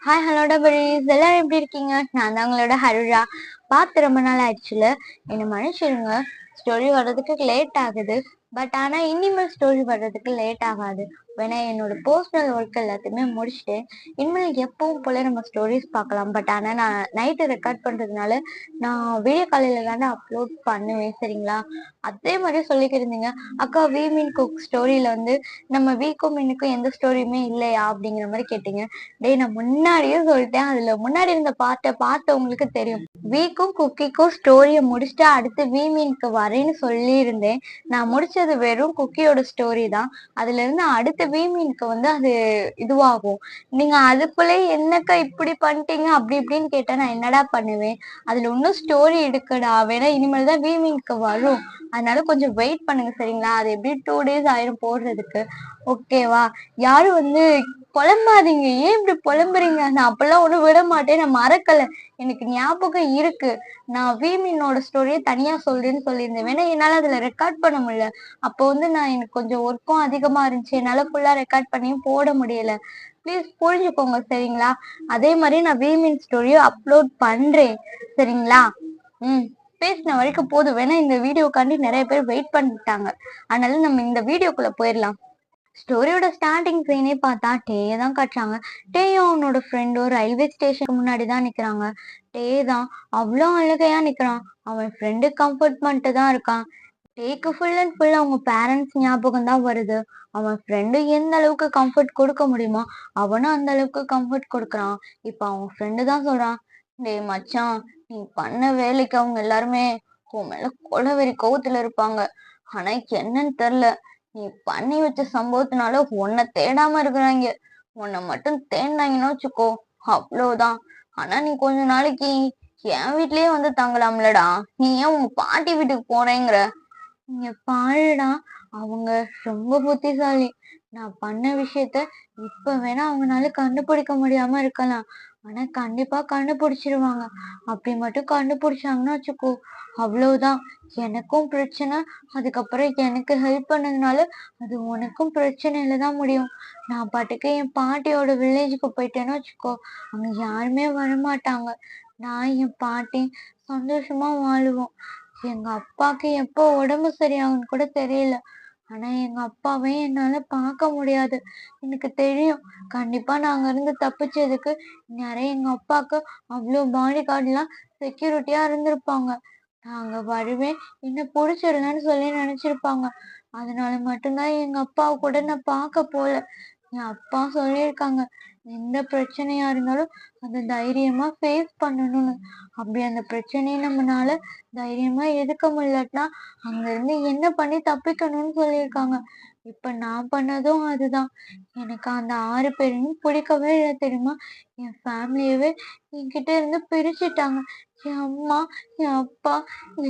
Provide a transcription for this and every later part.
Hi hello doubles எல்லாரும் எப்படி இருக்கீங்க? நான் தான் உங்களோட ஹருரா. பார்த்து ரொம்ப நாள் ஆயிடுச்சுல. என்ன மன்னிச்சிடுங்க, ஸ்டோரி வர்றதுக்கு லேட் ஆகுது. பட் ஆனா இனிமேல் ஸ்டோரி வர்றதுக்கு லேட் ஆகாது. ஏன்னா என்னோட பர்சனல் ஒர்க் எல்லாத்தையுமே முடிச்சுட்டு இனிமேல் எப்பவும் போல நம்ம ஸ்டோரிஸ் பார்க்கலாம். பட் ஆனா நான் நைட்டு ரெக்கார்ட் பண்றதுனால நான் வீடியோ காலையில தானே அப்லோட் பண்ணுவேன், சரிங்களா? அதே மாதிரி சொல்லிக்கிருந்தீங்க, அக்கா வி மீன் குக் ஸ்டோரியில வந்து நம்ம வீக்கும் மீனுக்கும் எந்த ஸ்டோரியுமே இல்லையா அப்படிங்கிற மாதிரி கேட்டீங்க. டேய், நான் முன்னாடியே சொல்லிட்டேன், அதுல முன்னாடி இருந்த பார்ட்டை பார்த்தவங்களுக்கு தெரியும். வீக்கும் குக்கிக்கும் ஸ்டோரிய முடிச்சுட்டு அடுத்து வி மீனுக்கு வரேன்னு சொல்லி இருந்தேன். நான் முடிச்சது வெறும் குக்கியோட ஸ்டோரி தான். அதுல இருந்து அடுத்த வி மீனுக்கு வந்து அது இதுவாகும். நீங்க அதுக்குள்ளே என்னக்கா இப்படி பண்ணிட்டீங்க அப்படி இப்படின்னு கேட்டா நான் என்னடா பண்ணுவேன்? அதுல இன்னும் ஸ்டோரி இருக்குடா, வேணா இனிமேல் தான் வி மீனுக்கு வரும். அதனால கொஞ்சம் வெயிட் பண்ணுங்க, சரிங்களா? அது எப்படி 2 days ஆயிரும் போடுறதுக்கு. ஓகேவா? யாரும் வந்து புலம்பாதீங்க. ஏன் இப்படி புலம்புறீங்க? நான் அப்பெல்லாம் ஒண்ணும் விட மாட்டேன், நான் மறக்கல. எனக்கு ஞாபகம் இருக்கு. நான் வீமினோட ஸ்டோரியை தனியா சொல்றேன்னு சொல்லியிருந்தேன். வேணா என்னால அதுல ரெக்கார்ட் பண்ண முடியல. அப்போ வந்து எனக்கு கொஞ்சம் ஒர்க்கும் அதிகமா இருந்துச்சு, என்னால ஃபுல்லா ரெக்கார்ட் பண்ணியும் போட முடியல. ப்ளீஸ் புரிஞ்சுக்கோங்க, சரிங்களா? அதே மாதிரி நான் வீமின் ஸ்டோரியும் அப்லோட் பண்றேன், சரிங்களா? பேசின வரைக்கும் போதும். வேணா இந்த வீடியோக்காண்டி நிறைய பேர் வெயிட் பண்ணிட்டாங்க. அதனால நம்ம இந்த வீடியோக்குள்ள போயிடலாம். ஸ்டோரியோட ஸ்டார்டிங் சீனே பார்த்தா டேயை தான் காட்டுறாங்க. டேயும் அவனோட ஃப்ரெண்டும் ரயில்வே ஸ்டேஷனுக்கு முன்னாடி தான் நிக்கிறாங்க. டே தான் அவ்வளோ அழுகையா நிக்கிறான். அவன் ஃப்ரெண்டு கம்ஃபர்ட் பண்ணிட்டு தான் இருக்கான். டேக்கு ஃபுல் அண்ட் ஃபுல் அவங்க பேரண்ட்ஸ் ஞாபகம் தான் வருது. அவன் ஃப்ரெண்டு எந்த அளவுக்கு கம்ஃபர்ட் கொடுக்க முடியுமோ அவனும் அந்த அளவுக்கு கம்ஃபர்ட் கொடுக்குறான். இப்ப அவன் ஃப்ரெண்டு தான் சொல்றான், டேய் மச்சான், நீ பண்ண வேலைக்கு அவங்க எல்லாருமே உன் மேல கொலவெறி கோவத்துல இருப்பாங்க. ஆனா என்னன்னு தெரியல, நீ பண்ணி வச்ச சம்பவத்தினால உன்னை தேடாம இருக்கிறாங்க. உன்னை மட்டும் தேடினாங்கன்னு வச்சுக்கோ, அவ்வளவுதான். ஆனா நீ கொஞ்ச நாளைக்கு என் வீட்லயே வந்து தங்கலாம்லடா. நீ ஏன் உங்க பாட்டி வீட்டுக்கு போறேங்கிற? நீங்க பாருடா, அவங்க ரொம்ப புத்திசாலி. நான் பண்ண விஷயத்த இப்ப வேணா அவங்கனால கண்டுபிடிக்க முடியாம இருக்கலாம். ஆனா கண்டிப்பா கண்டுபிடிச்சிருவாங்க. அப்படி மட்டும் கண்டுபிடிச்சாங்கன்னு வச்சுக்கோ, அவ்வளவுதான். எனக்கும் பிரச்சனை. அதுக்கப்புறம் எனக்கு ஹெல்ப் பண்ணதுனால அது உனக்கும் பிரச்சனையில தான் முடியும். நான் பாட்டுக்கு என் பாட்டியோட வில்லேஜுக்கு போயிட்டேன்னு வச்சுக்கோ, அங்க யாருமே வரமாட்டாங்க. நான் என் பாட்டி சந்தோஷமா வாழுவோம். எங்க அப்பாக்கு எப்போ உடம்பு சரியாகும்னு கூட தெரியல. ஆனா எங்க அப்பாவை என்னால பார்க்க முடியாது. எனக்கு தெரியும், கண்டிப்பா நாங்க இருந்து தப்பிச்சதுக்கு நிறைய எங்க அப்பாக்கு அவ்வளோ பாடி கார்டு எல்லாம் செக்யூரிட்டியா இருந்திருப்பாங்க. நாங்க வருவேன், என்ன புடிச்சிடலன்னு சொல்லி நினைச்சிருப்பாங்க. அதனால மட்டும்தான் எங்க அப்பாவை கூட நான் பார்க்க போல. என் அப்பா சொல்லியிருக்காங்க, எந்த பிரச்சனையா இருந்தாலும் அதை தைரியமா ஃபேஸ் பண்ணணும்னு. அப்படி அந்த பிரச்சனையை நம்மனால தைரியமா எதுக்க முடியலன்னா அங்க இருந்து என்ன பண்ணி தப்பிக்கணும்னு சொல்லியிருக்காங்க. இப்ப நான் பண்ணதும் அதுதான். எனக்கு அந்த 6 பேரையும் பிடிக்கவே இல்லை, தெரியுமா? என் ஃபேமிலியவே என்கிட்ட இருந்து பிரிச்சுட்டாங்க. என் அம்மா, என் அப்பா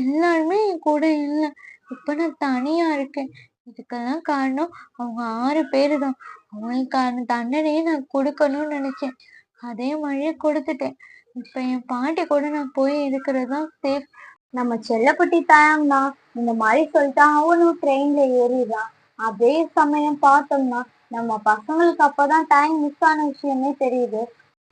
எல்லாருமே என் கூட இல்லை. இப்ப நான் தனியா இருக்கேன். இதுக்கெல்லாம் காரணம் அவங்க 6 பேரு தான். அவங்களுக்கான தண்டனையை நான் கொடுக்கணும்னு நினைச்சேன். அதே மாதிரியே கொடுத்துட்டேன். இப்ப என் பாட்டி கூட நான் போய் இருக்கிறது தான் சேஃப். நம்ம செல்லக்குட்டி தாயம்னா இந்த மாதிரி சொல்லிட்டா அவனும் ட்ரெயின்ல ஏறிடுறான். அதே சமயம் பார்த்தோம்னா நம்ம பசங்களுக்கு அப்பதான் டைம் மிஸ் ஆன விஷயமே தெரியுது.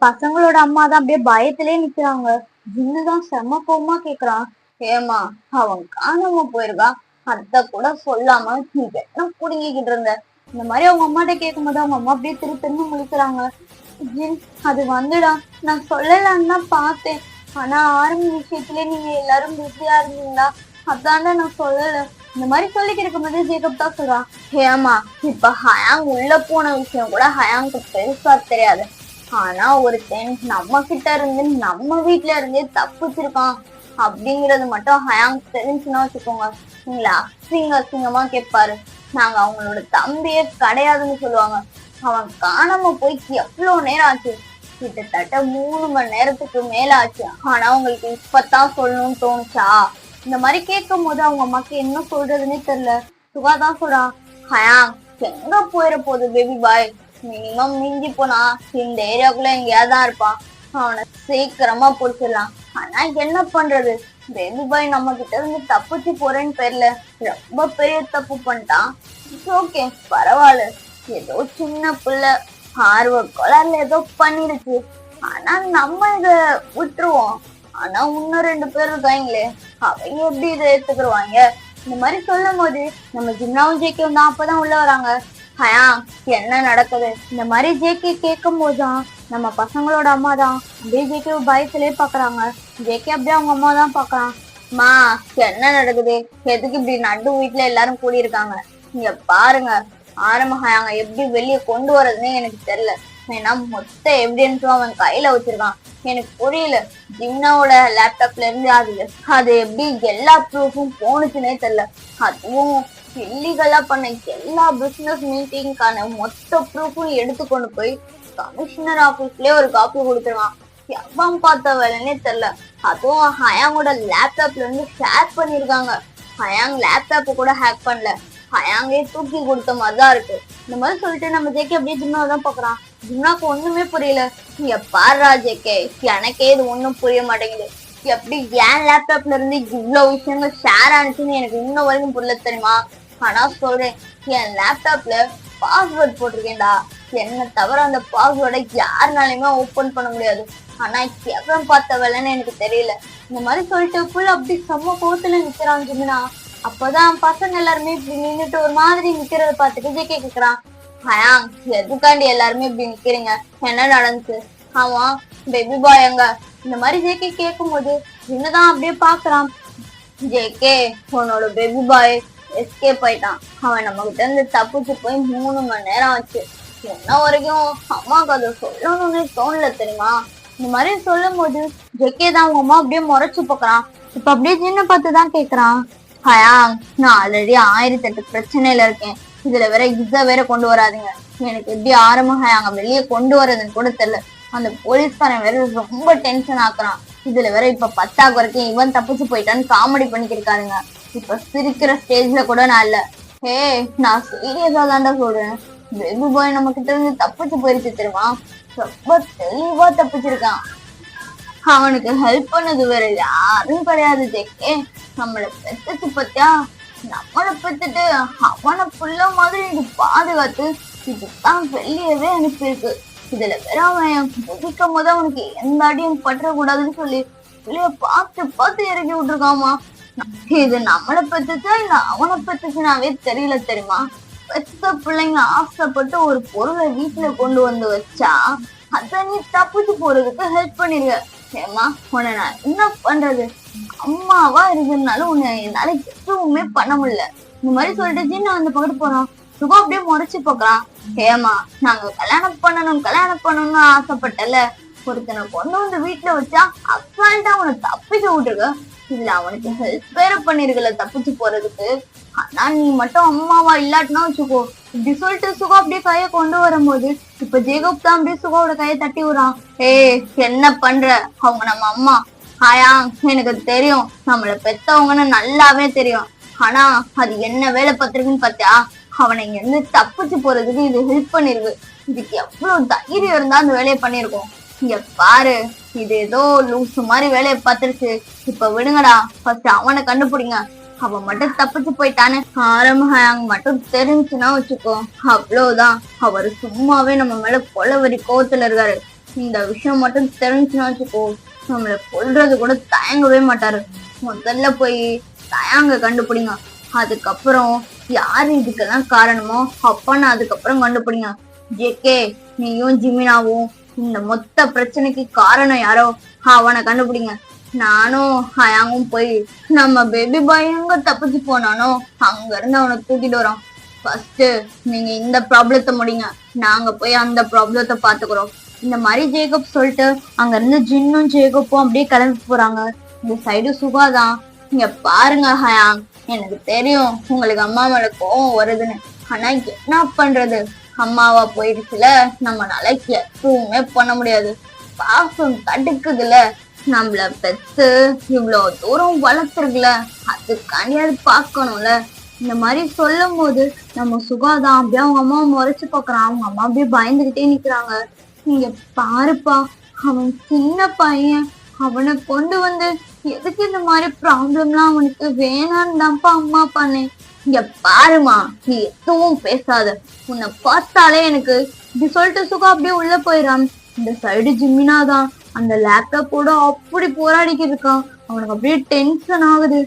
பசங்களோட அம்மா தான் அப்படியே பயத்திலே நிக்கிறாங்க. ஜின்னுதான் செம்ம கோவமா கேக்குறான், ஏமா அவன் காணாம போயிருக்கா, அத கூட சொல்லாம நீ என்ன புடுங்கிக்கிட்டு இருந்த? இந்த மாதிரி அவங்க அம்மாட்ட கேட்கும் போது அவங்க அம்மா அப்படியே திருன்னு முழிக்கிறாங்க. ஜின், அது வந்துடா, நான் சொல்லலான்னு தான் பார்த்தேன். ஆனா ஆரம்ப விஷயத்துல நீங்க எல்லாரும் பிஸியா இருந்தீங்களா, அதான நான் சொல்லல. இந்த மாதிரி சொல்லிக்கிட்டு போது ஜேக்கப் தான் சொல்றான், ஏமா இப்ப ஹயாங் உள்ள போன விஷயம் கூட ஹயாங்க்கு பெருசா தெரியாது. ஆனா ஒருத்தன் நம்ம கிட்ட இருந்து நம்ம வீட்டுல இருந்தே தப்பிச்சிருக்கான் அப்படிங்கறது மட்டும் ஹயாங் தெரிஞ்சுன்னா வச்சுக்கோங்க, நீங்களா அசிங்கமா கேட்பாரு. நாங்க அவங்களோட தம்பியே கிடையாதுன்னு சொல்லுவாங்க. அவன் காணாம போய் எவ்வளவு நேரம் ஆச்சு? கிட்டத்தட்ட 3 மணி நேரத்துக்கு மேல ஆச்சு. ஆனா உங்களுக்கு இப்பதான் சொல்லணும்னு தோணுச்சா? இந்த மாதிரி கேட்கும் போது அவங்க அம்மாக்கு என்ன சொல்றதுன்னே தெரியல. சுகாதான் சொல்றான், ஹயாங் எங்க போயிட போகுது பேபி பாய்? மினிமம் மிஞ்சி போனா இந்த ஏரியாக்குள்ள எங்கேயாவது தான் இருப்பான். அவனை சீக்கிரமா பிடிச்சிடலாம். ஆனா என்ன பண்றது, பேபி பாய் நம்ம கிட்ட இருந்து தப்பிச்சு போறேன்னு பேர்ல ரொம்ப பெரிய தப்பு பண்ணிட்டான். ஓகே பரவாயில்ல, ஏதோ சின்ன பிள்ளை ஆர்வ கோளாறுல ஏதோ பண்ணிருச்சு. ஆனா நம்ம இத விட்டுருவோம். ஆனா இன்னும் 2 பேர் இருக்காங்களே, அவங்க எப்படி இதை ஏத்துக்குருவாங்க? இந்த மாதிரி சொல்லும் போது நம்ம ஜிம்னாவும் ஜேகேவும் தான் அப்பதான் உள்ள வராங்க. ஹயா, என்ன நடக்குது? இந்த மாதிரி ஜேகே கேட்கும் போதுதான் நம்ம பசங்களோட அம்மா தான் அப்படியே ஜேகே பயத்திலே பாக்குறாங்க. ஜேகே அப்படியே அவங்க அம்மா தான் பாக்குறான். மா, என்ன நடக்குது? எதுக்கு இப்படி நடு வீட்டுல எல்லாரும் கூடியிருக்காங்க? இங்க பாருங்க, ஆரம்பஹாயாங்க எப்படி வெளியே கொண்டு வர்றதுன்னே எனக்கு தெரியல. ஏன்னா மொத்த எவிடன்ஸும் அவன் கையில வச்சிருக்கான். எனக்கு புரியல, ஜிம்னாவோட லேப்டாப்ல இருந்து அது எப்படி எல்லா ப்ரூஃபும் போனுச்சுன்னே தெரியல. அதுவும் இல்லீகலா பண்ண எல்லா பிசினஸ் மீட்டிங்கான மொத்த ப்ரூஃபும் எடுத்து கொண்டு போய் கமிஷனர் ஆபீஸ்லயே ஒரு காப்பி கொடுத்துருவான். எவன் பார்த்த வேலைன்னே தெரியல. அதுவும் ஹயாங்கோட லேப்டாப்ல இருந்து ஷேர் பண்ணிருக்காங்க. ஹயாங் லேப்டாப்பை கூட ஹேக் பண்ணல, ஹயாங்கே தூக்கி கொடுத்த மாதிரிதான் இருக்கு. இந்த மாதிரி சொல்லிட்டு நம்ம ஜேகே அப்படியே ஜிம்னாவை தான் பாக்குறான். ஜிம்னாக்கு ஒண்ணுமே புரியல. இங்க பாருடா ஜேகே, எனக்கே இது ஒண்ணும் புரிய மாட்டேங்குது. எப்படி என் லேப்டாப்ல இருந்து இவ்வளவு விஷயங்கள் ஷேர் ஆனிச்சுன்னு எனக்கு இன்னும் வரைக்கும் புரியல தெரியுமா? ஆனா சொல்றேன், என் லேப்டாப்ல பாஸ்வேர்ட் போட்டிருக்கேன்டா. என்ன தவிர அந்த பாஸ்வேர்டை யாருனாலையுமே ஓபன் பண்ண முடியாது. ஆனா எவன் பார்த்த வேலைன்னு எனக்கு தெரியல. இந்த மாதிரி சொல்லிட்டு ஃபுல் அப்படி செம்ம கோத்துல நிக்கிறான் ஜிம்னா. அப்பதான் பசங்க எல்லாருமே இப்படி நின்றுட்டு ஒரு மாதிரி நிக்கிறத பார்த்துட்டு ஜேகே கேக்குறான். ஹயாங், எதுக்காண்டி எல்லாருமே இப்படி நிக்கிறீங்க? என்ன நடந்துச்சு? ஆமா, பேபி பாய் எங்க? இந்த மாதிரி ஜேகே கேட்கும் போது என்னதான் அப்படியே பாக்குறான். ஜேகே, உன்னோட பேபி பாய் எஸ்கேப் ஆயிட்டான். அவன் நம்ம கிட்ட இருந்து தப்பிச்சு போய் 3 மணி நேரம் ஆச்சு. என்ன வரைக்கும் அம்மாவுக்கு அதை சொல்லணும்னு தோணல தெரியுமா? இந்த மாதிரி சொல்லும் போது ஜேகே தான் அவங்க அம்மா அப்படியே முறைச்சு பாக்குறான். இப்ப அப்படியே சின்ன பார்த்துதான் கேக்குறான். ஹயாங், நான் ஆல்ரெடி 1008 பிரச்சனையில இருக்கேன். இதுல வேற இத வேற கொண்டு வராதுங்க. எனக்கு எப்படி ஆரம்ப ஹயாங்க வெளியே கொண்டு வர்றதுன்னு கூட தெரியல. அந்த போலீஸ்காரன் வேற ரொம்ப டென்ஷன் ஆக்குறான். இதுல வேற இப்ப 10 வரைக்கும் இவன் தப்பிச்சு போயிட்டான்னு காமெடி பண்ணிக்கிருக்காருங்க. இப்ப சிரிக்கிற ஸ்டேஜ்ல கூட நான் இல்ல. ஹே, நான் சீரியஸா தான்டா சொல்றேன். பேபி பாய் நம்ம கிட்ட இருந்து தப்பிச்சு போயிருச்சு தெரியுமா? ரொம்ப தெளிவா தப்பிச்சிருக்கான். அவனுக்கு ஹெல்ப் பண்ணது வேற யாரும் கிடையாது ஜேகே. நம்மளை பெத்துச்சு பத்தியா? நம்மளை பெத்துட்டு அவனை புள்ள மாதிரி இது பாதுகாத்து இதுதான் வெளியவே அனுப்பியிருக்கு. இதுல வேற அவன் குதிக்கும் போது அவனுக்கு எந்த அடியும் பற்றக்கூடாதுன்னு சொல்லி வெளிய பார்த்து பார்த்து இறக்கி விட்டுருக்காமா. இது நம்மளை பெத்துச்சா இல்ல அவனை பெத்துச்சுனாவே தெரியல தெரியுமா? பெத்த பிள்ளைங்க ஆசைப்பட்டு ஒரு பொருளை வீட்டுல கொண்டு வந்து வச்சா அத நீ தப்பிச்சு போறதுக்கு ஹெல்ப் பண்ணிருக்க. ஏமா, உன்னை நான் என்ன பண்றது? அம்மாவா இருக்குனாலும் உன்னை என்னால எதுவுமே பண்ண முடியல. இந்த மாதிரி சொல்லிட்டு ஜின்னா அந்த பக்கத்து போறான். சுகம் அப்படியே முறைச்சு பாக்குறான். ஏமா, நாங்க கல்யாணம் பண்ணணும்னு ஆசைப்பட்டல. ஒருத்தனை கொண்டு வந்து வீட்டுல வச்சா அசால்ட்டா அவனை தப்பிச்சு விட்டுருக்க. இதுல அவனுக்கு ஹெல்ப் வேற பண்ணிருக்கல தப்பிச்சு போறதுக்கு. ஆனா நீ மட்டும் அம்மாவா இல்லாட்டினா வச்சுக்கோ. இப்படி சொல்லிட்டு சுகா அப்படியே கைய கொண்டு வரும்போது இப்ப ஜேகப் தான் அப்படியே சுகாவோட கையை தட்டி விடுறான். ஏய், என்ன பண்ற? அவங்க நம்ம அம்மா. ஹயாங், எனக்கு தெரியும், நம்மள பெத்தவங்கன்னு நல்லாவே தெரியும். ஆனா அது என்ன வேலை பார்த்திருக்குன்னு பாத்தியா? அவனை இங்க இருந்து தப்பிச்சு போறதுக்கு இது ஹெல்ப் பண்ணிருக்கு. இதுக்கு எவ்வளவு தைரியம் இருந்தா அந்த வேலையை பண்ணிருக்கோம். இங்க பாரு, இது ஏதோ லூசு மாதிரி வேலையை பார்த்துருச்சு. இப்ப விடுங்கடா, ஃபர்ஸ்ட் அவனை கண்டுபிடிங்க. அவன் மட்டும் தப்பிச்சு போயிட்டானே ஆரம்பஹாயாங் மட்டும் தெரிஞ்சுன்னா வச்சுக்கோ, அவ்வளவுதான். அவரு சும்மாவே நம்ம மேல கொலவரி கோவத்துல இருக்காரு. இந்த விஷயம் மட்டும் தெரிஞ்சுன்னா வச்சுக்கோ, நம்மளை கொல்றது கூட தயங்கவே மாட்டாரு. முதல்ல போய் தயங்க கண்டுபிடிங்க. அதுக்கப்புறம் யாரு இதுக்கெல்லாம் காரணமோ அப்பன்னு அதுக்கப்புறம் கண்டுபிடிங்க. ஜேகே, நீயும் ஜிமினாவும் இந்த மொத்த பிரச்சனைக்கு காரணம் யாரோ அவனை கண்டுபிடிங்க. நானும் ஹயாங்கும் போய் நம்ம பேபி பாய் எங்க தப்பிச்சு போனானோ அங்க இருந்து அவனை தூக்கிட்டு வரோம். ஃபர்ஸ்ட் நீங்க இந்த ப்ராப்ளத்தை முடிங்க, நாங்க போய் அந்த ப்ராப்ளத்தை பாத்துக்கிறோம். இந்த மாதிரி ஜேகப் சொல்லிட்டு அங்க இருந்து ஜின்னும் ஜேகப்பும் அப்படியே கிளம்பி போறாங்க. இந்த சைடு சுகாதான். இங்க பாருங்க ஹயாங், எனக்கு தெரியும் உங்களுக்கு அம்மா மேல கோவம் வருதுன்னு. ஆனா என்ன பண்றது, அம்மாவா போயிடுச்சுல, நம்மளால எதுவுமே பண்ண முடியாது. பாசம் தடுக்குதுல, நம்மள பெத்து இவ்வளவு தூரம் வளர்த்துருக்குல, அதுக்காண்டி அது பாக்கணும்ல. இந்த மாதிரி சொல்லும் போது நம்ம சுகாதான் அப்படியே அவங்க அம்மா முறைச்சு பாக்குறான். அவங்க அம்மா அப்படியே பயந்துகிட்டே நிக்கிறாங்க. நீங்க பாருப்பா, அவன் சின்ன பையன், அவனை கொண்டு வந்து எதுக்கு இந்த மாதிரி ப்ராப்ளம்லாம் அவனுக்கு வேணான்னு தான்ப்பா அம்மா பண்ணேன். இங்க பாருமா, நீ எதுவும் பேசாத, உன்னை பார்த்தாலே எனக்கு இப்படி சொல்லிட்டு சுகா அப்படியே உள்ள போயிடான். இந்த சைடு ஜிமினா தான் அந்த லேப்டாப்போட அப்படி போராடிக்கிட்டு இருக்கான். அவனுக்கு அப்படியே டென்ஷன் ஆகுது.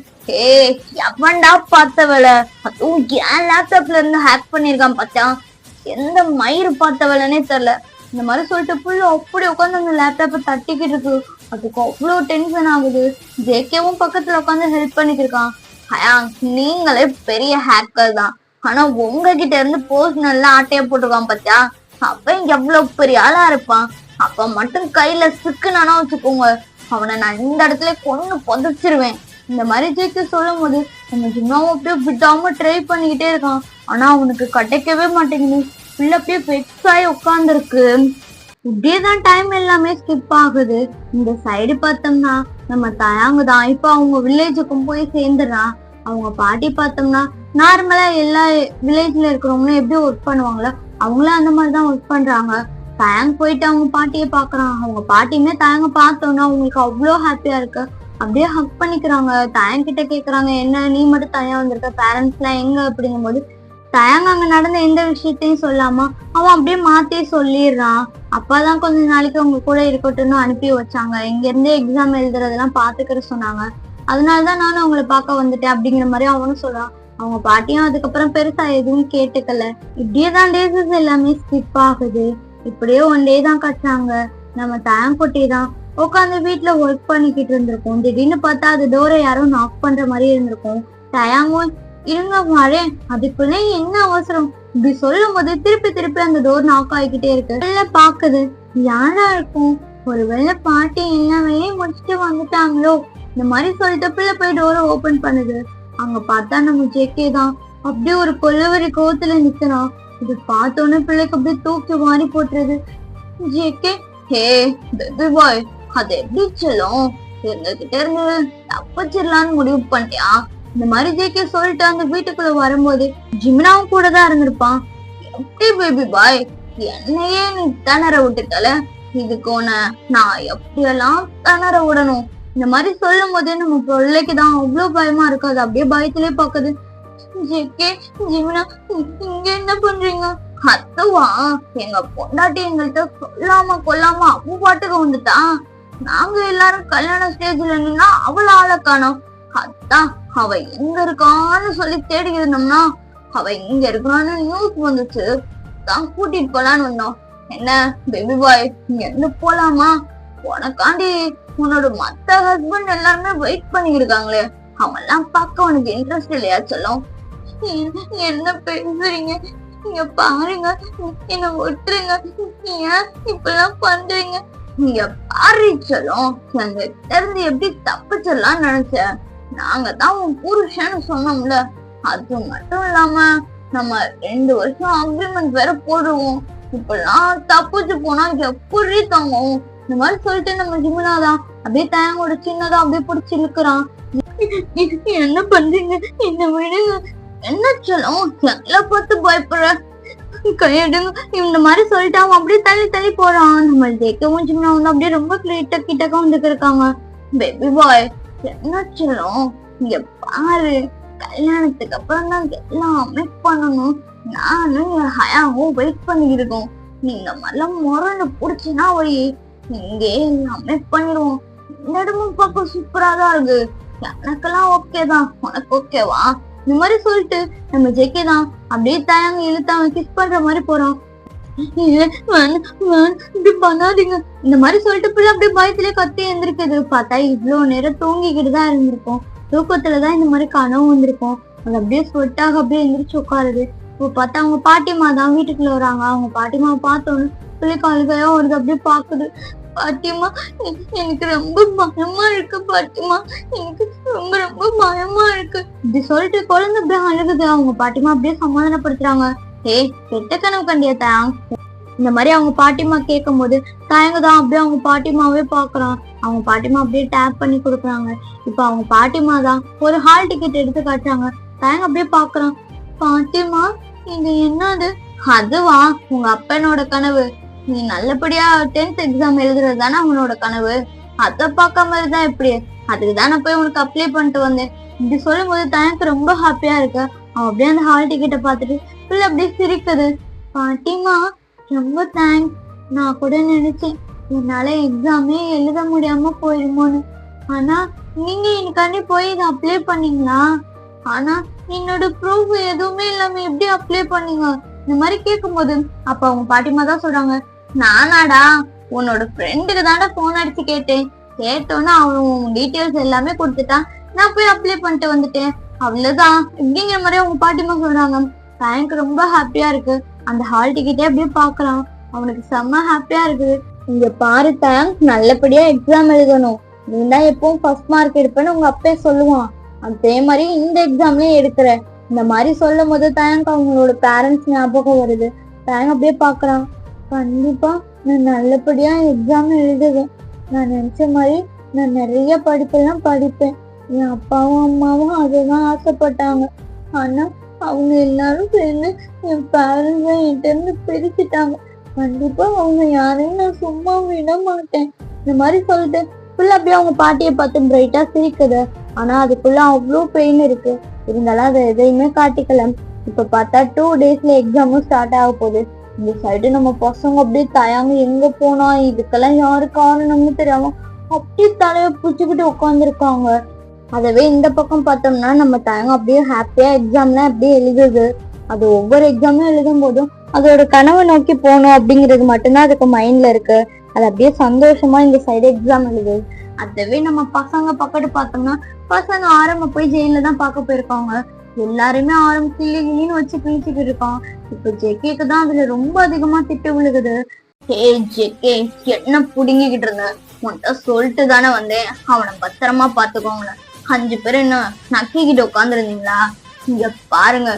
எவன்டா பார்த்தவள, அதுவும் என் லேப்டாப்ல இருந்து ஹேக் பண்ணிருக்கான் பார்த்தா, எந்த மயிறு பார்த்தவளனே தெரியல. இந்த மாதிரி சொல்லிட்டு புள்ள அப்படி உட்காந்து அந்த லேப்டாப்பை தட்டிக்கிட்டு இருக்கு. அதுக்கு அவ்வளவு டென்ஷன் ஆகுது. ஜேகேவும் பக்கத்துல உட்காந்து ஹெல்ப் பண்ணிட்டு இருக்கான். நீங்களே பெரிய ஹேக்கர் தான், ஆனா உங்ககிட்ட இருந்து பர்சனல்ல ஆட்டைய போட்டிருக்கான் பாத்தியா, அப்ப இங்க எவ்வளவு பெரிய ஆளா இருப்பான். அப்ப மட்டும் கையில சிக்குனானா வச்சுக்கோங்க, அவனை நான் இந்த இடத்துல கொண்டு புதைச்சிருவேன். இந்த மாதிரி ஜேகே சொல்லும் போது நம்ம ஜிம்னாவும் அப்படியே விடாம ட்ரை பண்ணிக்கிட்டே இருக்கான். ஆனா அவனுக்கு கிடைக்கவே மாட்டேங்குது. பிள்ளை அப்படியே பெக்ஸாயி உட்காந்துருக்கு. இப்படியேதான் டைம் எல்லாமே ஸ்கிப் ஆகுது. இந்த சைடு பார்த்தோம்னா நம்ம தயாங்க தான் இப்ப அவங்க வில்லேஜுக்கும் போய் சேர்ந்துடுறான். அவங்க பாட்டி பார்த்தோம்னா நார்மலா எல்லா வில்லேஜ்ல இருக்கிறவங்களும் எப்படி ஒர்க் பண்ணுவாங்களோ அவங்களும் அந்த மாதிரிதான் ஒர்க் பண்றாங்க. தயாங்க போயிட்டு அவங்க பாட்டியை பாக்குறான். அவங்க பாட்டியுமே தயாங்க பார்த்தோன்னா அவங்களுக்கு அவ்வளோ ஹாப்பியா இருக்கு. அப்படியே ஹக் பண்ணிக்கிறாங்க. தயாங்க கிட்ட கேக்குறாங்க, என்ன நீ மட்டும் தனியா வந்திருக்க, பேரண்ட்ஸ் எல்லாம் எங்க அப்படிங்கும் போது தயாங்க அங்க நடந்த எந்த விஷயத்தையும் சொல்லாம அவன் அப்படியே மாத்தியே சொல்லிடுறான். அப்பாதான் கொஞ்ச நாளைக்கு உங்க கூட இருக்கட்டும்னு அனுப்பி வச்சாங்க, இங்க இருந்தே எக்ஸாம் எழுதுறதெல்லாம் பாத்துக்கிற சொன்னாங்க, அதனாலதான் நானும் அவங்களை பார்க்க வந்துட்டேன் அப்படிங்கிற மாதிரி அவனும் சொல்றான். அவங்க பாட்டியும் அதுக்கப்புறம் பெருசா எதுவும் கேட்டுக்கல. இப்படியேதான் டேஸஸ் எல்லாமே ஸ்கிப் ஆகுது. இப்படியே ஒன் டே தான் கட்டுறாங்க. நம்ம தயாங்குட்டி தான் உட்காந்து வீட்டுல ஒர்க் பண்ணிக்கிட்டு இருந்திருக்கோம். திடீர்னு பார்த்தா அது டோரை யாரும் நாக் பண்ற மாதிரி இருந்திருக்கும். தயாங்கும் இருங்க வரேன், அதுக்குள்ள என்ன அவசரம் இப்படி சொல்லும் போது திருப்பி திருப்பி அந்த டோர் நாக் ஆகிக்கிட்டே இருக்கு. பாக்குது, யாரா இருக்கும், ஒருவேளை பாட்டி என்ன வேலையை முடிச்சுட்டு வந்துட்டாங்களோ. இந்த மாதிரி சொல்லிட்டு பிள்ளை போய் டோரை ஓபன் பண்ணுது. அங்க பார்த்தா நம்ம ஜேகே தான் அப்படியே ஒரு கொல்லவரி கோவத்துல நிக்கிறான். இது பார்த்தோன்னு பிள்ளைக்கு அப்படியே தூக்கி மாறி போட்டுருது. ஜேகே, ஹே பேபி பாய், அது எப்படி சொல்லும், எங்ககிட்ட இருந்து தப்பிச்சிடலான்னு முடிவு பண்ணியா? இந்த மாதிரி ஜேகே சொல்லிட்டு அந்த வீட்டுக்குள்ள வரும்போது ஜிமினாவும் கூட தான் இருந்திருப்பான். எப்படி பேபி பாய், என்னையே நீ திணற விட்டுட்டல, இதுக்கு நான் எப்படியெல்லாம் திணற விடணும்? இந்த மாதிரி சொல்லும் போதே நம்ம பிள்ளைக்குதான் அவ்வளவு பயமா இருக்கு. அது அப்படியே பயத்திலே பாக்குது. ஜேகே, ஜிமினா இங்க என்ன பண்றீங்க? அதுவா, எங்க பொண்டாட்டி எங்கள்கிட்ட சொல்லாம கொல்லாம அவ பாட்டுக்கு வந்துட்டா. நாங்க எல்லாரும் கல்யாண ஸ்டேஜ்ல நின்னா அவள ஆள காணோம். அதான் அவ எங்க இருக்கான்னு சொல்லி தேடி இருந்தோம்னா அவ இங்க இருக்கணும்னு நியூஸ் வந்துச்சு, தான் கூட்டிட்டு போலான்னு வந்தோம். என்ன பேபி பாய், இங்க இருந்து போலாமா? உனக்காண்டி உன்னோட மத்த ஹஸ்பண்ட் எல்லாருமே வெயிட் பண்ணிட்டு இருக்காங்களே, அவன் எல்லாம் பார்க்க உனக்கு இன்ட்ரெஸ்ட் இல்லையா சொல்லும்? என்ன பேசுறீங்க? நீங்க பாருங்க, என்ன விட்டுருங்க, ஏன் இப்பெல்லாம் பண்றீங்க? நீங்க பாரு சொல்லும், எங்க தெரிஞ்சு எப்படி தப்பிச்சிடலாம் நினைச்சேன். நாங்க தான் உன் புருஷன்னு சொன்னோம்ல, அது மட்டும் இல்லாம நம்ம 2 வருஷம் அக்ரிமெண்ட் வேற போடுவோம். இப்பெல்லாம் தப்பிச்சு போனா எப்படி தங்கும்? இந்த மாதிரி சொல்லிட்டு நம்ம ஜிமினாதான் அப்படியே தயங்கோட சின்னதா அப்படியே பிடிச்சி இழுக்கிறான். என்ன பண்றீங்க? என்ன விடுங்க. என்ன சொல்லும், எங்களை பார்த்து பயப்படுற, கையெடுங்க. இந்த மாதிரி சொல்லிட்டு அவன் அப்படியே தள்ளி தள்ளி போறான். நம்ம ஜேக்கவும் ஜிமினாவும் அப்படியே ரொம்ப கிட்டக்க வந்துட்டு இருக்காங்க. பேபி பாய், என்ன சொல்லும், இங்க பாரு, கல்யாணத்துக்கு அப்புறம் தான் எல்லாமே பண்ணணும். நானும் என் ஹயாவும் வெயிட் பண்ணிக்கிட்டு இருக்கோம். நீங்க மாதிரிலாம் முரண்டு புடிச்சுன்னா வை, இங்கே எல்லாமே பண்ணிடுவோம். இந்த இடமும் பார்க்க சூப்பரா தான் இருக்கு, எனக்கெல்லாம் ஓகே தான், உனக்கு ஓகேவா? இந்த மாதிரி சொல்லிட்டு நம்ம ஜேகே தான் அப்படியே தயாங்க இழுத்து அவன் கிஸ் பண்ற மாதிரி போறான். இப்படி பண்ணாதீங்க. இந்த மாதிரி சொல்லிட்டு பிள்ளை அப்படியே பயத்திலே கத்தி எழுந்திருக்குது. பார்த்தா இவ்வளவு நேரம் தூங்கிக்கிட்டு தான் இருந்திருக்கும். தூக்கத்துலதான் இந்த மாதிரி கனவு வந்திருக்கும். அது அப்படியே ஸ்வெட்டாக அப்படியே எந்திரிச்சு உட்காருது. இப்போ பார்த்தா அவங்க பாட்டிமா தான் வீட்டுக்குள்ள வராங்க. அவங்க பாட்டிமா பார்த்தோன்னு பிள்ளைக்கு அழுகையா வருது. அப்படியே பாக்குது. பாட்டிமா, எனக்கு ரொம்ப பயமா இருக்கு பாட்டிமா, எனக்கு ரொம்ப ரொம்ப பயமா இருக்கு இப்படி சொல்லிட்டு குழந்தை அப்படியே அழுகுது. அவங்க பாட்டிமா அப்படியே சமாதானப்படுத்துறாங்க. கெட்ட கனவு கண்டியா தயாங்? இந்த மாதிரி அவங்க பாட்டிமா கேட்கும் போது தயங்கதான் அப்படியே அவங்க பாட்டிமாவே பாக்குறான். அவங்க பாட்டிமா அப்படியே டேப் பண்ணி கொடுக்குறாங்க. இப்ப அவங்க பாட்டிமா தான் ஒரு ஹால் டிக்கெட் எடுத்து காட்டுறாங்க. தயங்க அப்படியே பாக்குறான். பாட்டிமா, இது என்னது? அதுவா உங்க அப்பனோட கனவு. நீ நல்லபடியா 10th எக்ஸாம் எழுதுறது தானே அவனோட கனவு. அதை பார்க்காம இருந்தா எப்படி? அதுக்குதான் நான் போய் உனக்கு அப்ளை பண்ணிட்டு வந்தேன். இப்படி சொல்லும் போது தயனுக்கு ரொம்ப ஹாப்பியா இருக்கு. அவன் அப்படியே அந்த ஹால் டிக்கெட்டை பார்த்துட்டு பிள்ளை அப்படியே சிரிக்குது. பாட்டிமா, ரொம்ப தேங்க்ஸ். நான் கூட நினைச்சேன் என்னால எக்ஸாமே எழுத முடியாம போயிருமோன்னு. ஆனா நீங்க எனக்காண்டி போய் இதை அப்ளை பண்ணீங்களா? ஆனா என்னோட ப்ரூஃப் எதுவுமே இல்லாம எப்படி அப்ளை பண்ணீங்க? இந்த மாதிரி கேட்கும் போது அப்ப அவங்க பாட்டிமா தான் சொல்றாங்க, நானாடா உன்னோட ஃப்ரெண்டுக்கு தாண்டா போன் அடிச்சு கேட்டேன். கேட்டோன்னா அவன் டீட்டெயில்ஸ் எல்லாமே கொடுத்துட்டான். நான் போய் அப்ளை பண்ணிட்டு வந்துட்டேன். அவ்வளவுதான் இப்படிங்கிற மாதிரி அவங்க பாட்டிமா சொல்றாங்க. எனக்கு ரொம்ப ஹாப்பியா இருக்கு. அந்த ஹால் டிக்கெட்டே அப்படியே பாக்குறான். அவனுக்கு செம்ம ஹாப்பியா இருக்குது. இங்க பாரு தேங்க், நல்லபடியா எக்ஸாம் எழுதணும். நீ தான் எப்பவும் ஃபர்ஸ்ட் மார்க் எடுப்பேன்னு உங்க அப்பே சொல்லுவான். அதே மாதிரி இந்த எக்ஸாம்லயும் எடுக்கிற. இந்த மாதிரி சொல்லும் போது தேங்க் அவங்களோட பேரண்ட்ஸ் ஞாபகம் வருது. தேங்க் அப்படியே பாக்குறான். கண்டிப்பா நான் நல்லபடியா எக்ஸாம் எழுதுவேன். நான் நினைச்ச மாதிரி நான் நிறைய படிப்பெல்லாம் படிப்பேன். என் அப்பாவும் அம்மாவும் அதுதான் ஆசைப்பட்டாங்க. ஆனா அவங்க எல்லாரும் சேர்ந்து என் பேரண்ட்ஸை என்கிட்ட இருந்து பிரிச்சுட்டாங்க. கண்டிப்பா அவங்க யாரையும் நான் சும்மா விட மாட்டேன். இந்த மாதிரி சொல்லிட்டு ஃபுல்லா அப்படியே அவங்க பாட்டியை பார்த்து பிரைட்டா சிரிக்குது. ஆனா அதுக்குள்ள அவ்வளோ பெயின் இருக்கு. இருந்தாலும் அதை எதையுமே காட்டிக்கல. இப்ப பார்த்தா 2 daysல எக்ஸாமும் ஸ்டார்ட் ஆக போகுது. இந்த சைடு நம்ம பசங்க அப்படியே தயாங்க எங்க போனா இதுக்கெல்லாம் யாரு காரணம்னு தெரியாம அப்படியே தலைய பிடிச்சுக்கிட்டு உட்காந்துருக்காங்க. அதவே இந்த பக்கம் பார்த்தோம்னா நம்ம தயங்க அப்படியே ஹாப்பியா எக்ஸாம்லாம் அப்படியே எழுதுது. அது ஒவ்வொரு எக்ஸாமும் எழுதும் போதும் அதோட கனவை நோக்கி போகணும் அப்படிங்கிறது மட்டும்தான் அதுக்கு மைண்ட்ல இருக்கு. அது அப்படியே சந்தோஷமா இந்த சைடு எக்ஸாம் எழுதுது. அதவே நம்ம பசங்க பக்கத்து பார்த்தோம்னா பசங்க ஆரம்ப போய் ஜெயில தான் பார்க்க போயிருக்காங்க. எல்லாருமே ஆரம்ப கிளின்னு வச்சு கிழிச்சுட்டு இருக்கான். இப்ப ஜெகேக்கு தான் அதுல ரொம்ப அதிகமா திட்டு விழுகுது. ஹே ஜெகே, என்ன புடுங்கிக்கிட்டு இருந்த? உன்கிட்ட சொல்லிட்டு தானே வந்தேன் அவனை பத்திரமா பாத்துக்கோங்க. 5 பேர் என்ன நக்கிக்கிட்டு உட்காந்துருந்தீங்களா? இங்க பாருங்க,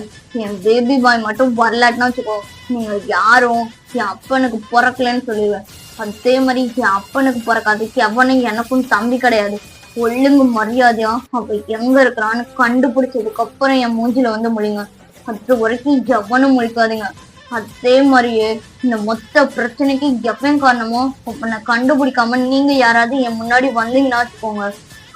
என் பேபி பாய் மட்டும் வரலாட்டுனா வச்சுக்கோ, நீங்க யாரும் என் அப்பனுக்கு பிறக்கலன்னு சொல்லிடுவேன். அதே மாதிரி என் அப்பனுக்கு பிறக்காதுக்கு எவனும் எனக்கும் தம்பி கிடையாது. ஒழுங்கு மரியாதையா அவ எங்க இருக்கிறான்னு கண்டுபிடிச்சதுக்கு அப்புறம் என் மூஞ்சில வந்து முழிங்க. அது வரைக்கும் எவனும் முழிக்காதீங்க. அதே மாதிரியே இந்த மொத்த பிரச்சனைக்கு எவன் காரணமோ அப்பனை கண்டுபிடிக்காம நீங்க யாராவது என் முன்னாடி வந்தீங்கன்னா வச்சுக்கோங்க,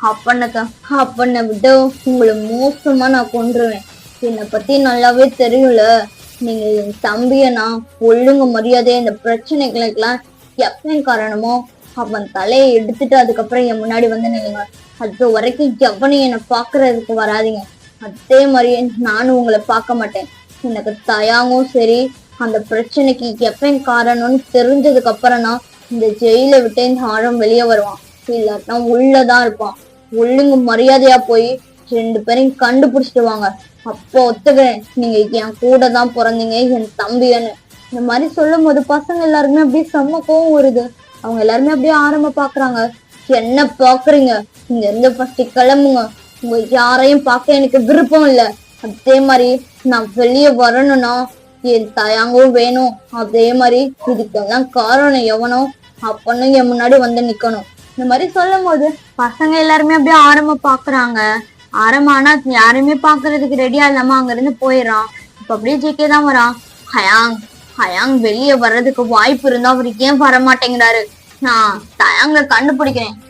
அப்பனை விட உங்களை மோசமா நான் கொன்றுவேன். என்னை பத்தி நல்லாவே தெரியும்ல. நீங்க என் தம்பிய நான் ஒழுங்கு மரியாதையா இந்த பிரச்சனைகளுக்கெல்லாம் எவன் காரணமோ அவன் தலையை எடுத்துட்டு அதுக்கப்புறம் என் முன்னாடி வந்து நில்லுங்க. அது வரைக்கும் எவனையும் என்னை பாக்குறதுக்கு வராதிங்க. அதே மாதிரியே நானும் உங்களை பார்க்க மாட்டேன். எனக்கு தயாங்கும் சரி, அந்த பிரச்சனைக்கு எப்பன் காரணம்னு தெரிஞ்சதுக்கு அப்புறம் தான் இந்த ஜெயில விட்டு இந்த ஆழம் வெளியே வருவான். இல்லாட்டா உள்ளதான் இருப்பான். ஒழுங்கு மரியாதையா போய் 2 பேரையும் கண்டுபிடிச்சிட்டு வாங்க. அப்போ ஒத்துக்கிறேன் நீங்க என் கூட தான் பிறந்தீங்க, என் தம்பியன்னு. இந்த மாதிரி சொல்லும் போது பசங்க எல்லாருமே அப்படியே செம்ம கோவம் வருது. அவங்க எல்லாருமே அப்படியே ஆரம்ப பாக்குறாங்க. என்ன பாக்குறீங்க? இங்க இருந்து ஃபர்ஸ்ட் கிளம்புங்க. உங்க யாரையும் பார்க்க எனக்கு விருப்பம் இல்லை. அதே மாதிரி நான் வெளியே வரணும்னா என் தயாங்கும் வேணும். அதே மாதிரி இதுக்கெல்லாம் காரணம் எவனோ அப்பனும் என் முன்னாடி வந்து நிக்கணும். இந்த மாதிரி சொல்லும் போது பசங்க எல்லாருமே அப்படியே ஆரம்ப பாக்குறாங்க. ஆனா யாருமே பாக்குறதுக்கு ரெடியா இல்லாம அங்க இருந்து போயிடறான். இப்ப அப்படியே ஜெகே தான் வரான். ஹயாங் வெளியே வர்றதுக்கு வாய்ப்பு இருந்தா அவரு ஏன் வர மாட்டேங்கிறாரு? நான் தயாங்க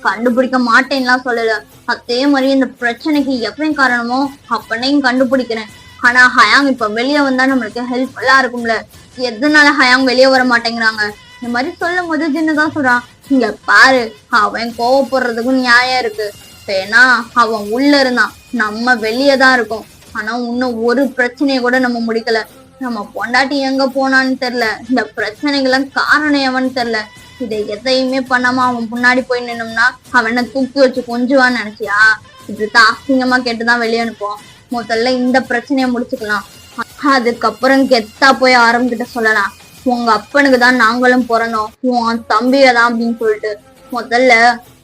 கண்டுபிடிக்க மாட்டேன்லாம் சொல்லல. அதே மாதிரி இந்த பிரச்சனைக்கு எப்பயும் காரணமோ அப்பனையும் கண்டுபிடிக்கிறேன். ஆனா ஹயாங் இப்ப வெளியே வந்தா நம்மளுக்கு ஹெல்ப்ஃபுல்லா இருக்கும்ல. எதனால ஹயாங் வெளியே வர மாட்டேங்கிறாங்க? இந்த மாதிரி சொல்லும் போது ஜின்னுதான் சொல்றான், இங்க பாரு, அவன் கோவப்படுறதுக்கும் நியாயம் இருக்கு. ஏன்னா அவன் உள்ள இருந்தான், நம்ம வெளியே தான் இருக்கோம். ஆனா இன்னும் ஒரு பிரச்சனையை கூட நம்ம முடிக்கல. நம்ம பொண்டாட்டி எங்க போனான்னு தெரியல. இந்த பிரச்சனைகள்லாம் காரணம் எவன்னு தெரியல. இதை எதையுமே பண்ணாம அவன் முன்னாடி போய் நின்னோம்னா அவனை தூக்கி வச்சு கொஞ்சுவான்னு நினைச்சியா? இப்படித்தான் அசிங்கமா கேட்டுதான் வெளியே அனுப்போம். முதல்ல இந்த பிரச்சனைய முடிச்சுக்கலாம். அதுக்கப்புறம் கெத்தா போய் ஆரம்பிக்கிட்ட சொல்லலாம், உங்க அப்பனுக்கு தான் நாங்களும் பிறந்தோம், உன் தம்பியதான் அப்படின்னு சொல்லிட்டு. முதல்ல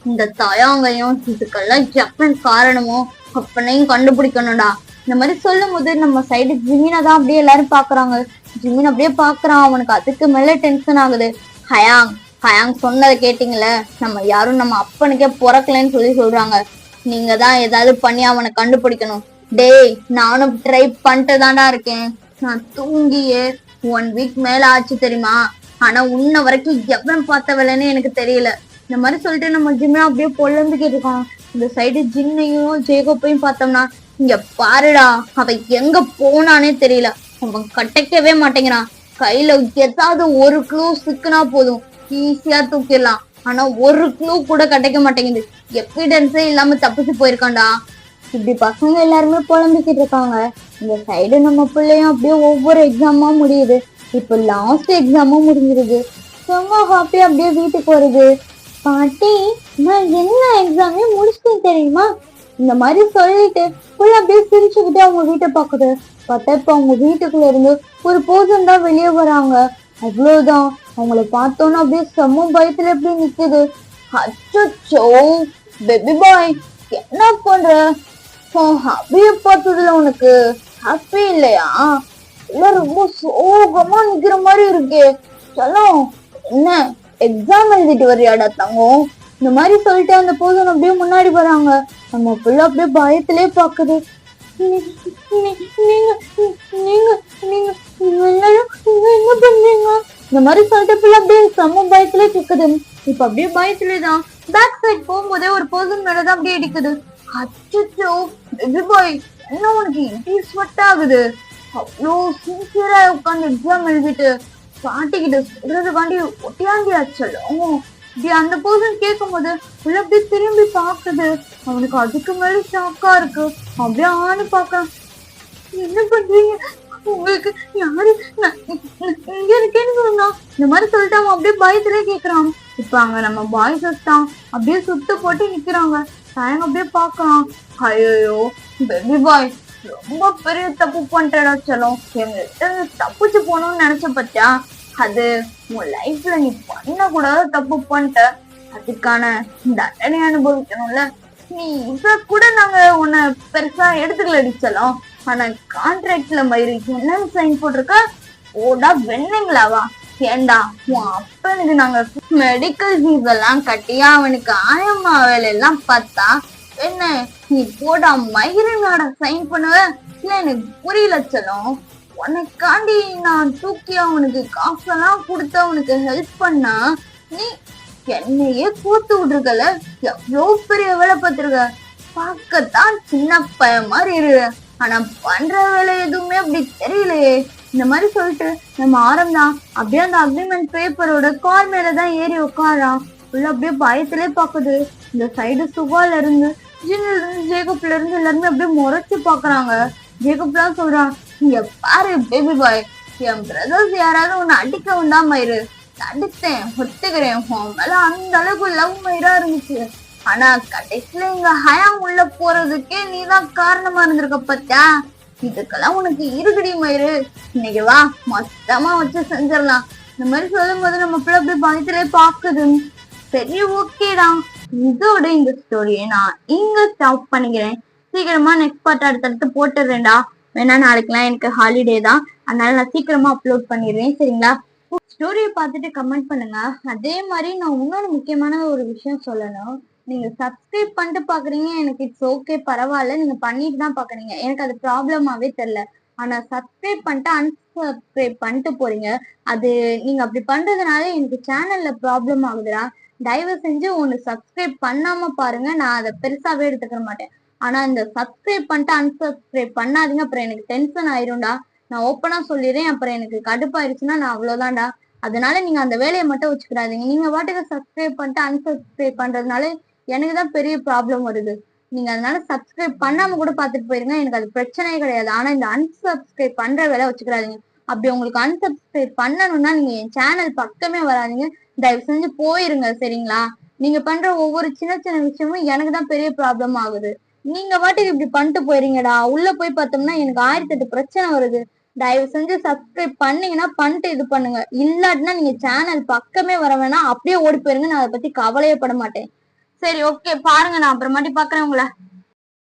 இந்த தயாங்கையும் இதுக்கெல்லாம் எப்பன் காரணமோ அப்பனையும் கண்டுபிடிக்கணும்டா. இந்த மாதிரி சொல்லும் போது நம்ம சைடு ஜிமினை தான் அப்படியே எல்லாரும் பாக்குறாங்க. ஜிமின் அப்படியே பாக்குறான். அவனுக்கு அதுக்கு மேல டென்ஷன் ஆகுது. ஹயாங் சொன்னதை கேட்டீங்களே, நம்ம யாரும் நம்ம அப்பனுக்கே பிறக்கலன்னு சொல்றாங்க. நீங்க தான் ஏதாவது பண்ணி அவனை கண்டுபிடிக்கணும். டேய், நானும் ட்ரை பண்ணிட்டு தான்டா இருக்கேன். நான் தூங்கியே 1 week மேல ஆச்சு தெரியுமா? ஆனா உன்ன வரைக்கும் எவன் பார்த்தவளன்னு எனக்கு தெரியல. இந்த மாதிரி சொல்லிட்டு நம்ம ஜிம்னா அப்படியே பொழந்துக்கிட்டு இருக்கோம். இந்த சைடு ஜின்னையும் ஜேகோப்பையும் பார்த்தோம்னா, இங்க பாருடா, அவன் எங்க போனானே தெரியல. அவன் கட்டைக்கவே மாட்டேங்கிறான். கையில ஏதாவது ஒரு க்ளூ சிக்குனா போதும் ஈஸியா தூக்கிடலாம். ஆனா ஒரு க்ளூ கூட கிடைக்க மாட்டேங்குது. எவிடன்ஸே இல்லாம தப்பிச்சு போயிருக்கான்டா. இப்படி பசங்க எல்லாருமே புலம்பிக்கிட்டு இருக்காங்க. இந்த சைடு நம்ம பிள்ளையும் அப்படியே ஒவ்வொரு எக்ஸாமா முடியுது. இப்ப லாஸ்ட் எக்ஸாமும் முடிஞ்சிருது. ரொம்ப ஹாப்பியா அப்படியே வீட்டுக்கு வருது. பாட்டி, நான் என்ன எக்ஸாமே முடிச்சிட்டேன் தெரியுமா? இந்த மாதிரி சொல்லிட்டு புள்ள அப்படியே சிரிச்சுக்கிட்டு அவங்க வீட்டை பாக்குது. பார்த்தா இப்ப அவங்க வீட்டுக்குள்ள இருந்து ஒரு போர்சன் தான் வெளியே வராங்க. அவ்வளவுதான், அவங்கள பார்த்தோன்னு அப்படியே செம்ம பயத்துல எப்படி நிக்குது. அச்சோ, பேபி பாய் என்ன பண்ற? ஹாப்பிய பார்த்ததுல உனக்கு ஹாப்பி இல்லையா? இல்ல ரொம்ப சோகமா நிக்கிற மாதிரி இருக்கே. சொல்லும், என்ன எக்ஸாம் எழுதிட்டு வரியாடா தங்கம்? இந்த மாதிரி சொல்லிட்டு அந்த போதும் அப்படியே முன்னாடி வராங்க. நம்ம புள்ள அப்படியே பயத்திலே பாக்குது. நீங்க நீங்க நீங்க என்ன பண்றீங்க? இந்த மாதிரி சொல்லிட்டு புள்ள அப்படியே செம்ம பயத்திலே கேக்குது. இப்ப அப்படியே பயத்திலேதான் பேக் சைட் போகும்போதே ஒரு பர்சன் மேலதான் அப்படியே இடிக்குது. அச்சோ, பேபி பாய் என்ன உனக்கு எப்படி ஸ்வெட் ஆகுது? அவ்வளோ சின்சியரா உட்காந்து எக்ஸாம் எழுதிட்டு பாட்டிக்கிட்ட சொல்றதுக்காண்டி ஒட்டியாண்டி ஆச்சலும். இப்படி அந்த பர்சன் கேட்கும் போது உள்ள அப்படியே திரும்பி பாக்குது. அவனுக்கு அதுக்கு மேல ஷாக்கா இருக்கு. அப்படியே ஆணு பாக்க, என்ன பண்றீங்க? உங்களுக்கு யாரு இங்க இருக்கேன்னு சொன்னா? இந்த மாதிரி சொல்லிட்டு அவன் அப்படியே பயத்திலே கேக்குறான். இப்ப அங்க நம்ம பாய்ஸஸ் தான் அப்படியே சுட்டு போட்டு நிக்கிறாங்க. பையன் அப்படியே பாக்குறான். ஐயோ பேபி பாய், ரொம்ப பெரிய தப்பு பண்ணிட்டா செல்லம். எங்கிட்ட தப்பிச்சு போகணும்னு நினைச்ச பத்தியா? அது உன் லைஃப்ல நீ பண்ண கூடாத தப்பு பண்ணிட்ட. அதுக்கான தண்டனை அனுபவிக்கணும்ல. நீ இப்ப கூட நாங்க உன்னை பெருசா எடுத்துக்கல அடிச்சலாம். ஆனா கான்ட்ராக்ட்ல மயிறு என்னன்னு சைன் போட்டிருக்க? ஓடா வெண்ணங்களாவா? ஏண்டா உன் அப்பனுக்கு நாங்க மெடிக்கல் ஃபீஸ் எல்லாம் கட்டியா அவனுக்கு ஆயம்மா வேலையெல்லாம் பார்த்தா என்ன நீ போடா மயிறு நாட சைன் பண்ணுவ? இல்ல எனக்கு புரியல செல்லம். உனக்காண்டி நான் தூக்கி அவனுக்கு காசெல்லாம் கொடுத்து அவனுக்கு ஹெல்ப் பண்ணா நீ என்னையே கூத்து விட்டுருக்கல. எவ்வளவு பெரிய வேலை பார்த்திருக்க. பார்க்கத்தான் சின்ன பையன் மாதிரி இரு, ஆனா பண்ற வேலை எதுவுமே அப்படி தெரியலையே. இந்த மாதிரி சொல்லிட்டு நம்ம ஆரம்பம் அப்படியே அந்த அக்ரிமெண்ட் பேப்பரோட கால் மேலதான் ஏறி உட்காரான். உள்ள அப்படியே பயத்திலே பாக்குது. இந்த சைடு சுகால இருந்து ஜின்ல இருந்து ஜேக்கப்ல இருந்து எல்லாருமே அப்படியே முறைச்சு பாக்குறாங்க. ஜேக்கப்லாம் சொல்றான், இங்க பாரு பேபி பாய், என் பிரதர்ஸ் யாராவது உன்னை அடிக்க வந்தா மயிறு தடுத்தேன், ஒத்துக்கிறேன். உன் மேல அந்த அளவுக்கு லவ் மயிரா இருந்துச்சு. ஆனா கடைசியில இங்க ஹயாம் உள்ள போறதுக்கே நீதான் காரணமா இருந்திருக்க பத்தியா? இதுக்கெல்லாம் உனக்கு இருக்குடி மயிறு. இன்னைக்கு வா மொத்தமா வச்சு செஞ்சிடலாம். இந்த மாதிரி சொல்லும் போது நம்ம பிள்ளை அப்படியே பயத்திலே பாக்குது. சரி ஓகேடா, இதோட இந்த ஸ்டோரியை நான் இங்க ஸ்டாப் பண்ணிக்கிறேன். சீக்கிரமா நெக்ஸ்ட் பார்ட் அடுத்தடுத்து போட்டுடுறேன்டா. வேணா நாளைக்கெல்லாம் எனக்கு ஹாலிடே தான், அதனால நான் சீக்கிரமா அப்லோட் பண்ணிடுறேன். சரிங்களா? ஸ்டோரியை பார்த்துட்டு கமெண்ட் பண்ணுங்க. அதே மாதிரி நான் இன்னொரு முக்கியமான ஒரு விஷயம் சொல்லணும். நீங்க சப்ஸ்கிரைப் பண்ணிட்டு பாக்குறீங்க, எனக்கு இட்ஸ் ஓகே, பரவாயில்ல. நீங்க பண்ணிட்டு தான் பாக்குறீங்க, எனக்கு அது ப்ராப்ளமாவே தெரியல. ஆனா சப்ஸ்கிரைப் பண்ணிட்டு அன்சப்ஸ்கிரைப் பண்ணிட்டு போறீங்க. அது நீங்க அப்படி பண்றதுனால எனக்கு சேனல்ல ப்ராப்ளம் ஆகுதுடா. தயவு செஞ்சு ஒன்னு சப்ஸ்கிரைப் பண்ணாம பாருங்க, நான் அதை பெருசாவே எடுத்துக்க மாட்டேன். ஆனா இந்த சப்ஸ்கிரைப் பண்ணிட்டு அன்சப்ஸ்கிரைப் பண்ணாதீங்க, அப்புறம் எனக்கு டென்ஷன் ஆயிரும்டா. நான் ஓப்பனா சொல்லிடுறேன், அப்புறம் எனக்கு கடுப்பாயிருச்சுன்னா நான் அவ்வளவுதான்டா. அதனால நீங்க அந்த வேலையை மட்டும் வச்சுக்கிறாதீங்க. நீங்க பாட்டுக்கு சப்ஸ்கிரைப் பண்ணிட்டு அன்சப்ஸ்கிரைப் பண்றதுனால எனக்கு தான் பெரிய ப்ராப்ளம் வருது. நீங்க அதனால சப்ஸ்கிரைப் பண்ணாம கூட பாத்துட்டு போயிருங்க, எனக்கு அது பிரச்சனையே கிடையாது. ஆனா இந்த அன்சப்ஸ்கிரைப் பண்ற வேலை வச்சுக்கிறாதீங்க. அப்படி உங்களுக்கு அன்சப்ஸ்கிரைப் பண்ணணும்னா நீங்க என் சேனல் பக்கமே வராதீங்க, தயவு செஞ்சு போயிருங்க. சரிங்களா? நீங்க பண்ற ஒவ்வொரு சின்ன சின்ன விஷயமும் எனக்கு தான் பெரிய ப்ராப்ளம் ஆகுது. நீங்க பாட்டுக்கு இப்படி பண்ணிட்டு போயிருங்கடா. உள்ள போய் பார்த்தோம்னா எனக்கு 1008 பிரச்சனை வருது. தயவு செஞ்சு சப்ஸ்கிரைப் பண்ணீங்கன்னா பண்ணிட்டு இது பண்ணுங்க. இல்லாட்டினா நீங்க சேனல் பக்கமே வர வேணாம், அப்படியே ஓடி போயிருங்க. நான் அதை பத்தி கவலையே பட மாட்டேன். சரி ஓகே, பாருங்க, நான் அப்புறமாட்டி பாக்குறேன் உங்களை.